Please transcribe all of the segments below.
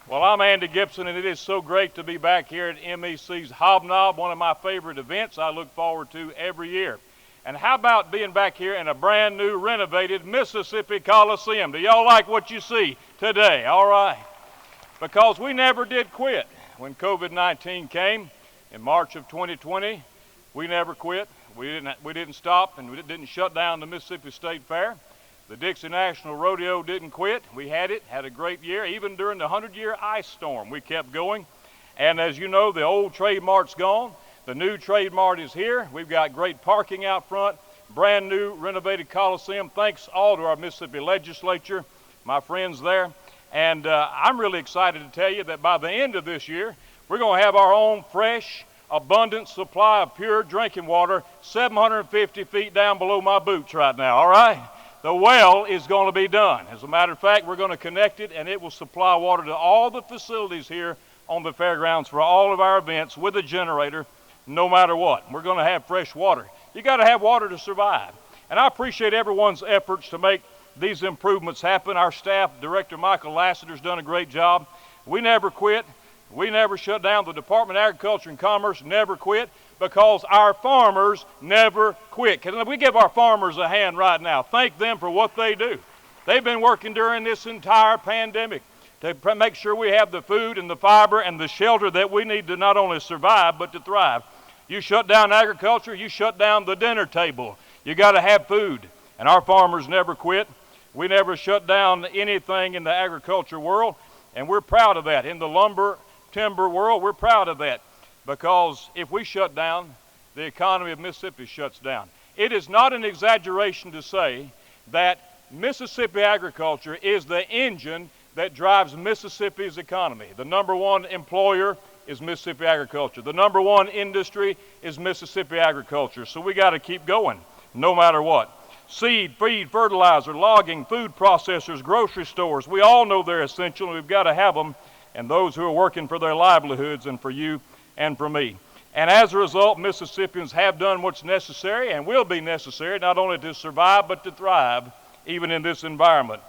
Well, I'm Andy Gibson, and it is so great to be back here at MEC's Hobnob, one of my favorite events I look forward to every year. And how about being back here in a brand new, renovated Mississippi Coliseum? Do y'all like what you see today? All right. Because we never did quit. When COVID-19 came in March of 2020, we never quit. We didn't stop, and we didn't shut down the Mississippi State Fair. The Dixie National Rodeo didn't quit. We had a great year. Even during the 100-year ice storm, we kept going. And as you know, the old Trade Mart's gone. The new Trade Mart is here. We've got great parking out front, brand new renovated Coliseum. Thanks all to our Mississippi legislature, my friends there. And I'm really excited to tell you that by the end of this year, we're going to have our own fresh, abundant supply of pure drinking water 750 feet down below my boots right now, all right? The well is going to be done. As a matter of fact, we're going to connect it, and it will supply water to all the facilities here on the fairgrounds for all of our events with a generator, no matter what. We're going to have fresh water. You got to have water to survive. And I appreciate everyone's efforts to make these improvements happen. Our staff, Director Michael Lassiter's done a great job. We never quit. We never shut down. The Department of Agriculture and Commerce never quit, because our farmers never quit. Can we give our farmers a hand right now? Thank them for what they do. They've been working during this entire pandemic to make sure we have the food and the fiber and the shelter that we need to not only survive but to thrive. You shut down agriculture, you shut down the dinner table. You got to have food, and our farmers never quit. We never shut down anything in the agriculture world, and we're proud of that. In the lumber, timber world, we're proud of that. Because if we shut down, the economy of Mississippi shuts down. It is not an exaggeration to say that Mississippi agriculture is the engine that drives Mississippi's economy. The number one employer is Mississippi agriculture. The number one industry is Mississippi agriculture. So we got to keep going, no matter what. Seed, feed, fertilizer, logging, food processors, grocery stores, we all know they're essential, and we've got to have them, and those who are working for their livelihoods and for you and for me. And as a result, Mississippians have done what's necessary and will be necessary, not only to survive but to thrive, even in this environment.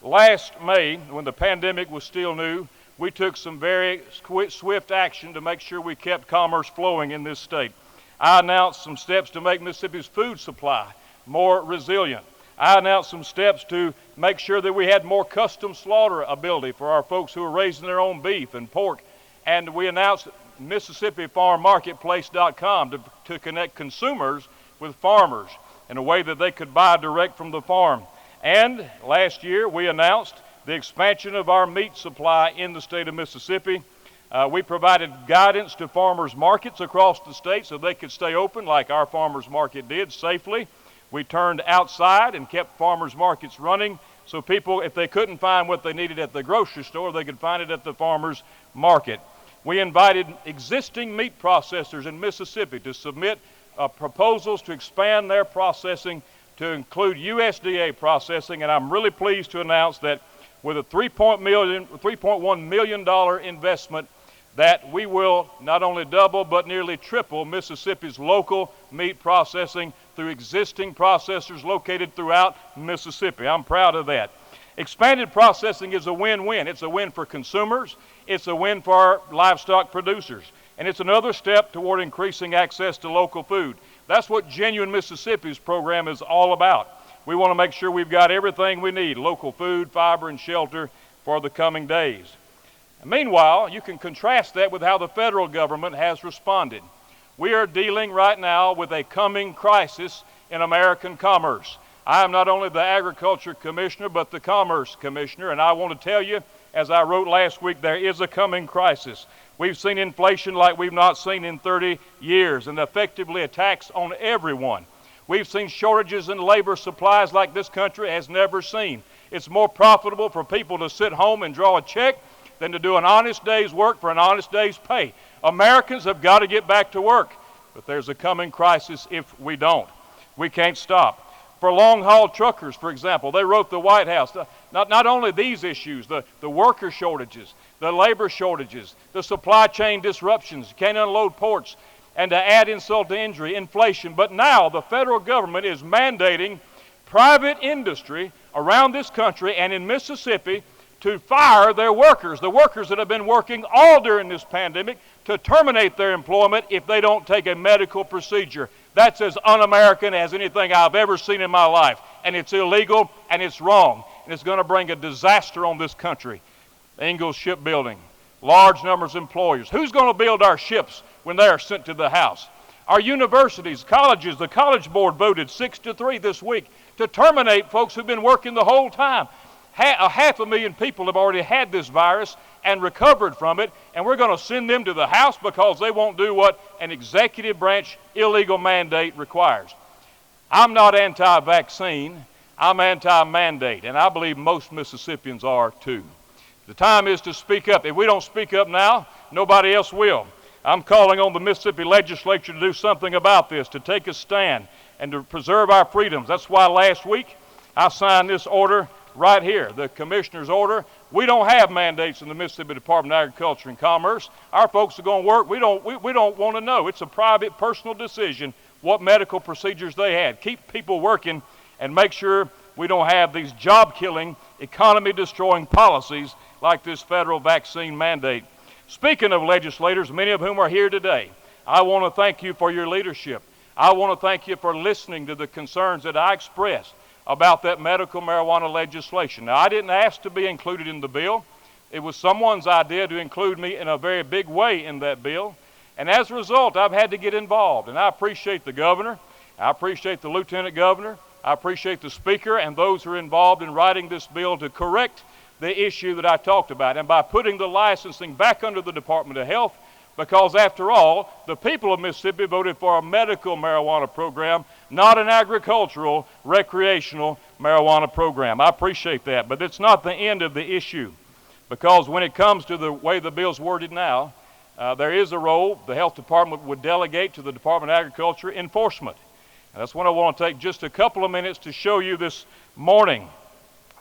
Last May, when the pandemic was still new, we took some very swift action to make sure we kept commerce flowing in this state. I announced some steps to make Mississippi's food supply more resilient. I announced some steps to make sure that we had more custom slaughter ability for our folks who are raising their own beef and pork. And we announced MississippiFarmMarketplace.com to connect consumers with farmers in a way that they could buy direct from the farm. And last year, we announced the expansion of our meat supply in the state of Mississippi. We provided guidance to farmers markets across the state so they could stay open like our farmers market did safely. We turned outside and kept farmers markets running so people, if they couldn't find what they needed at the grocery store, they could find it at the farmers market. We invited existing meat processors in Mississippi to submit proposals to expand their processing to include USDA processing, and I'm really pleased to announce that with a $3.1 million investment, that we will not only double but nearly triple Mississippi's local meat processing through existing processors located throughout Mississippi. I'm proud of that. Expanded processing is a win-win. It's a win for consumers, it's a win for our livestock producers, and it's another step toward increasing access to local food. That's what Genuine Mississippi's program is all about. We want to make sure we've got everything we need, local food, fiber, and shelter for the coming days. Meanwhile, you can contrast that with how the federal government has responded. We are dealing right now with a coming crisis in American commerce. I am not only the Agriculture Commissioner, but the Commerce Commissioner, and I want to tell you, as I wrote last week, there is a coming crisis. We've seen inflation like we've not seen in 30 years, and effectively attacks on everyone. We've seen shortages in labor supplies like this country has never seen. It's more profitable for people to sit home and draw a check than to do an honest day's work for an honest day's pay. Americans have got to get back to work, but there's a coming crisis if we don't. We can't stop. For long-haul truckers, for example, they wrote the White House, not only these issues, the worker shortages, the labor shortages, the supply chain disruptions, can't unload ports, and to add insult to injury, inflation. But now the federal government is mandating private industry around this country and in Mississippi to fire their workers, the workers that have been working all during this pandemic, to terminate their employment if they don't take a medical procedure. That's as un-American as anything I've ever seen in my life. And it's illegal and it's wrong. And it's going to bring a disaster on this country. Ingalls Shipbuilding, large numbers of employers. Who's going to build our ships when they are sent to the house? Our universities, colleges, the College Board voted 6-3 this week to terminate folks who've been working the whole time. 500,000 people have already had this virus and recovered from it, and we're going to send them to the house because they won't do what an executive branch illegal mandate requires. I'm not anti-vaccine, I'm anti-mandate, and I believe most Mississippians are too. The time is to speak up. If we don't speak up now, nobody else will. I'm calling on the Mississippi legislature to do something about this, to take a stand and to preserve our freedoms. That's why last week I signed this order right here, the commissioner's order. We don't have mandates in the Mississippi Department of Agriculture and Commerce. Our folks are going to work. We don't want to know. It's a private, personal decision what medical procedures they had. Keep people working and make sure we don't have these job-killing, economy-destroying policies like this federal vaccine mandate. Speaking of legislators, many of whom are here today, I want to thank you for your leadership. I want to thank you for listening to the concerns that I expressed about that medical marijuana legislation. Now, I didn't ask to be included in the bill. It was someone's idea to include me in a very big way in that bill. And as a result, I've had to get involved. And I appreciate the governor. I appreciate the lieutenant governor. I appreciate the speaker and those who are involved in writing this bill to correct the issue that I talked about. And by putting the licensing back under the Department of Health, because after all, the people of Mississippi voted for a medical marijuana program, not an agricultural, recreational marijuana program. I appreciate that, but it's not the end of the issue, because when it comes to the way the bill's worded now, there is a role the health department would delegate to the Department of Agriculture enforcement. And that's what I want to take just a couple of minutes to show you this morning.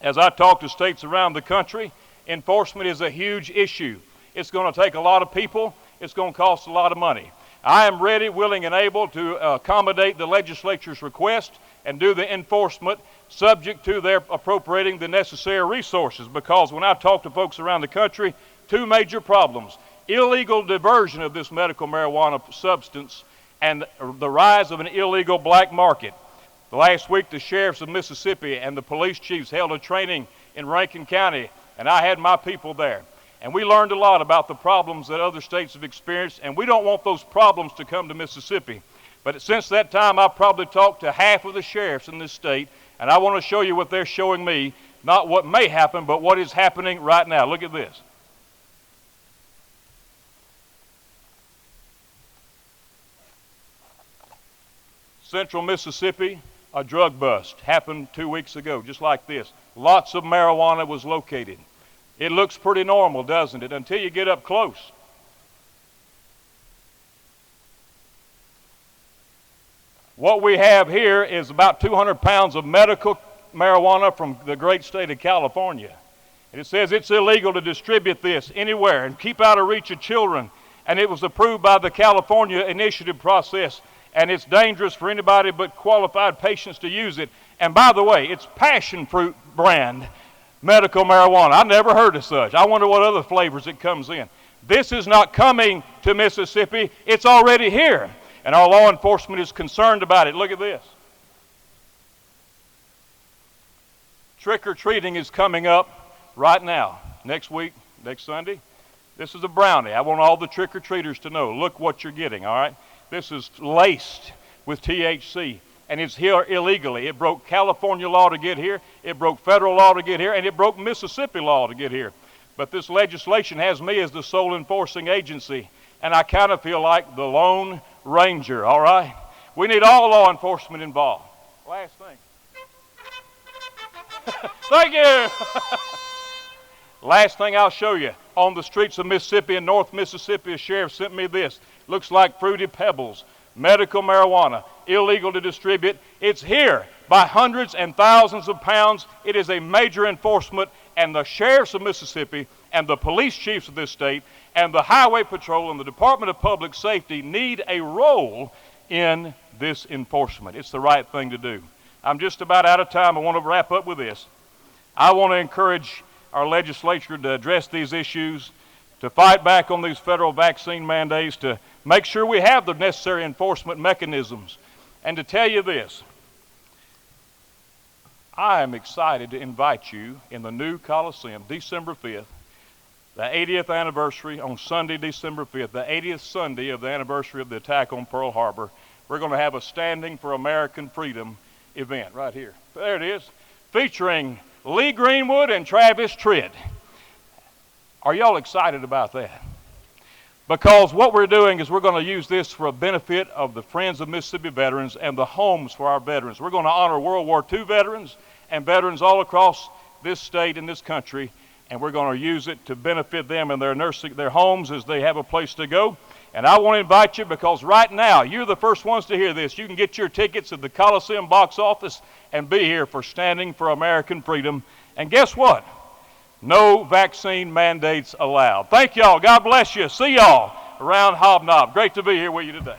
As I talk to states around the country, enforcement is a huge issue. It's going to take a lot of people. It's going to cost a lot of money. I am ready, willing, and able to accommodate the legislature's request and do the enforcement subject to their appropriating the necessary resources, because when I talk to folks around the country, two major problems: illegal diversion of this medical marijuana substance and the rise of an illegal black market. Last week, the sheriffs of Mississippi and the police chiefs held a training in Rankin County, and I had my people there. And we learned a lot about the problems that other states have experienced, and we don't want those problems to come to Mississippi. But since that time, I've probably talked to half of the sheriffs in this state, and I want to show you what they're showing me, not what may happen, but what is happening right now. Look at this. Central Mississippi, a drug bust happened 2 weeks ago, just like this. Lots of marijuana was located. It looks pretty normal, doesn't it, until you get up close. What we have here is about 200 pounds of medical marijuana from the great state of California. And it says it's illegal to distribute this anywhere and keep out of reach of children. And it was approved by the California initiative process. And it's dangerous for anybody but qualified patients to use it. And by the way, it's passion fruit brand medical marijuana. I never heard of such. I wonder what other flavors it comes in. This is not coming to Mississippi. It's already here. And our law enforcement is concerned about it. Look at this. Trick-or-treating is coming up right now. Next week, next Sunday. This is a brownie. I want all the trick-or-treaters to know. Look what you're getting, all right? This is laced with THC. And it's here illegally. It broke California law to get here, it broke federal law to get here, and it broke Mississippi law to get here. But this legislation has me as the sole enforcing agency, and I kind of feel like the Lone Ranger, all right? We need all law enforcement involved. Last thing. Thank you. Last thing I'll show you. On the streets of Mississippi and North Mississippi, a sheriff sent me this. Looks like Fruity Pebbles. Medical marijuana, illegal to distribute. It's here by hundreds and thousands of pounds. It is a major enforcement, and the sheriffs of Mississippi and the police chiefs of this state and the Highway Patrol and the Department of Public Safety need a role in this enforcement. It's the right thing to do. I'm just about out of time. I want to wrap up with this. I want to encourage our legislature to address these issues, to fight back on these federal vaccine mandates, to make sure we have the necessary enforcement mechanisms. And to tell you this, I am excited to invite you in the new Coliseum, December 5th, the 80th anniversary on Sunday, December 5th, the 80th Sunday of the anniversary of the attack on Pearl Harbor. We're going to have a Standing for American Freedom event right here. There it is, featuring Lee Greenwood and Travis Tritt. Are y'all excited about that? Because what we're doing is we're going to use this for a benefit of the Friends of Mississippi Veterans and the homes for our veterans. We're going to honor World War II veterans and veterans all across this state and this country, and we're going to use it to benefit them and their homes as they have a place to go. And I want to invite you, because right now, you're the first ones to hear this. You can get your tickets at the Coliseum box office and be here for Standing for American Freedom. And guess what? No vaccine mandates allowed. Thank y'all. God bless you. See y'all around Hobnob. Great to be here with you today.